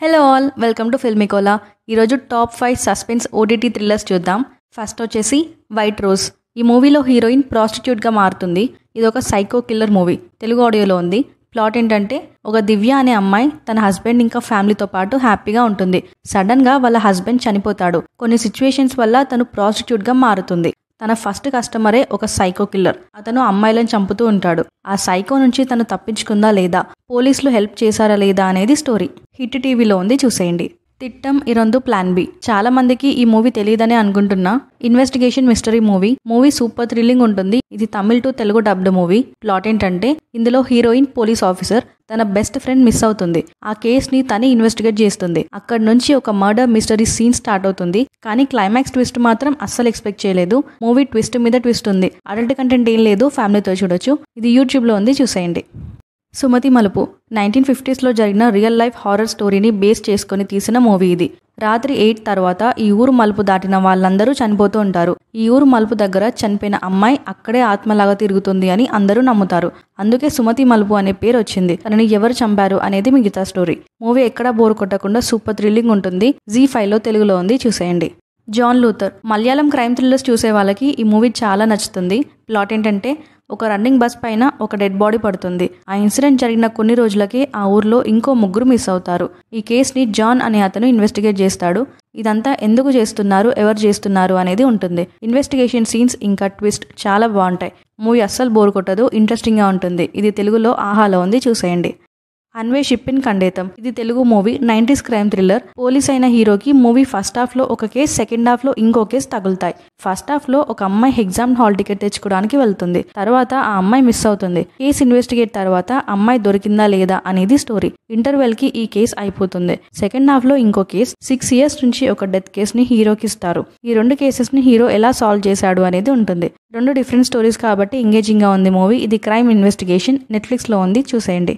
Hello all, welcome to Filmikola. ఈరోజు top 5 suspense OTT thrillers చూద్దాం. First వచ్చేసి వైట్ రోజ్. ఈ మూవీలో హీరోయిన్ ప్రాస్టిట్యూట్గా మారుతుంది. ఇది ఒక సైకో కిల్లర్ మూవీ. తెలుగు ఆడియోలో ఉంది. ప్లాట్ ఏంటంటే, ఒక దివ్య అనే అమ్మాయి తన హస్బెండ్ ఇంకా ఫ్యామిలీతో పాటు హ్యాపీగా ఉంటుంది. సడన్గా వాళ్ళ హస్బెండ్ చనిపోతాడు. కొన్ని సిచ్యువేషన్స్ వల్ల తను ప్రాస్టిట్యూట్గా మారుతుంది. తన ఫస్ట్ కస్టమరే ఒక సైకో కిల్లర్. అతను అమ్మాయిలను చంపుతూ ఉంటాడు. ఆ సైకో నుంచి తను తప్పించుకుందా లేదా, పోలీసులు హెల్ప్ చేశారా లేదా అనేది స్టోరీ. హిట్ టీవీలో ఉంది, చూసేయండి. తిట్టం ఇరొందు ప్లాన్ బి. చాలా మందికి ఈ మూవీ తెలియదని అనుకుంటున్నా. Investigation mystery movie super thrilling ఉంటుంది. ఇది Tamil to Telugu dubbed movie. Plot ఏంటంటే, ఇందులో హీరోయిన్ పోలీస్ ఆఫీసర్ తన బెస్ట్ ఫ్రెండ్ మిస్ అవుతుంది. ఆ కేసుని తనే ఇన్వెస్టిగేట్ చేస్తుంది. అక్కడి నుంచి ఒక మర్డర్ మిస్టరీ సీన్ స్టార్ట్ అవుతుంది. కానీ క్లైమాక్స్ ట్విస్ట్ మాత్రం అస్సలు ఎక్స్పెక్ట్ చేయలేదు. మూవీ ట్విస్ట్ మీద ట్విస్ట్ ఉంది. అడల్ట్ కంటెంట్ ఏం లేదు, ఫ్యామిలీతో చూడొచ్చు. ఇది యూట్యూబ్లో ఉంది, చూసేయండి. సుమతి మలుపు 1950s జరిగిన రియల్ లైఫ్ హారర్ స్టోరీని బేస్ చేసుకుని తీసిన మూవీ ఇది. రాత్రి 8 తర్వాత ఈ ఊరు మలుపు దాటిన వాళ్ళందరూ చనిపోతూ ఉంటారు. ఈ ఊరు మలుపు దగ్గర చనిపోయిన అమ్మాయి అక్కడే ఆత్మలాగా తిరుగుతుంది అని అందరూ నమ్ముతారు. అందుకే సుమతి మలుపు అనే పేరు వచ్చింది. తనని ఎవరు చంపారు అనేది మిగతా స్టోరీ. మూవీ ఎక్కడా బోర్ కొట్టకుండా సూపర్ థ్రిల్లింగ్ ఉంటుంది. ZEE5లో తెలుగులో ఉంది, చూసేయండి. John Luther. Malayalam crime thrillers చూసే వాళ్ళకి ఈ మూవీ చాలా నచ్చుతుంది. ప్లాట్ ఏంటంటే, ఒక రన్నింగ్ బస్ పైన ఒక డెడ్ బాడీ పడుతుంది. ఆ ఇన్సిడెంట్ జరిగిన కొన్ని రోజులకే ఆ ఊర్లో ఇంకో ముగ్గురు మిస్ అవుతారు. ఈ కేసుని జాన్ అనే అతను ఇన్వెస్టిగేట్ చేస్తాడు. ఇదంతా ఎందుకు చేస్తున్నారు, ఎవరు చేస్తున్నారు అనేది ఉంటుంది. ఇన్వెస్టిగేషన్ సీన్స్ ఇంకా ట్విస్ట్ చాలా బాగుంటాయి. మూవీ అస్సలు బోర్ కొట్టదు, ఇంట్రెస్టింగ్గా ఉంటుంది. ఇది తెలుగులో ఆహాలో ఉంది, చూసేయండి. అన్వేషిప్పిన్ ఖండేతం. ఇది Telugu movie. 90s crime thriller. Police అయిన హీరోకి మూవీ ఫస్ట్ హాఫ్లో ఒక కేసు, సెకండ్ హాఫ్లో ఇంకో కేసు తగులుతాయి. ఫస్ట్ హాఫ్లో ఒక అమ్మాయి ఎగ్జామ్ హాల్ టికెట్ తెచ్చుకోవడానికి వెళ్తుంది. తర్వాత ఆ అమ్మాయి మిస్ అవుతుంది. కేసు ఇన్వెస్టిగేట్ తర్వాత అమ్మాయి దొరికిందా లేదా అనేది స్టోరీ. ఇంటర్వెల్కి ఈ కేసు అయిపోతుంది. సెకండ్ హాఫ్లో ఇంకో కేసు. 6 years నుంచి ఒక డెత్ కేసుని హీరోకి ఇస్తారు. ఈ 2 కేసెస్ని హీరో ఎలా సాల్వ్ చేశాడు అనేది ఉంటుంది. 2 డిఫరెంట్ స్టోరీస్ కాబట్టి ఎంగేజింగ్గా ఉంది మూవీ. ఇది క్రైమ్ ఇన్వెస్టిగేషన్. నెట్ఫ్లిక్స్లో ఉంది, చూసేయండి.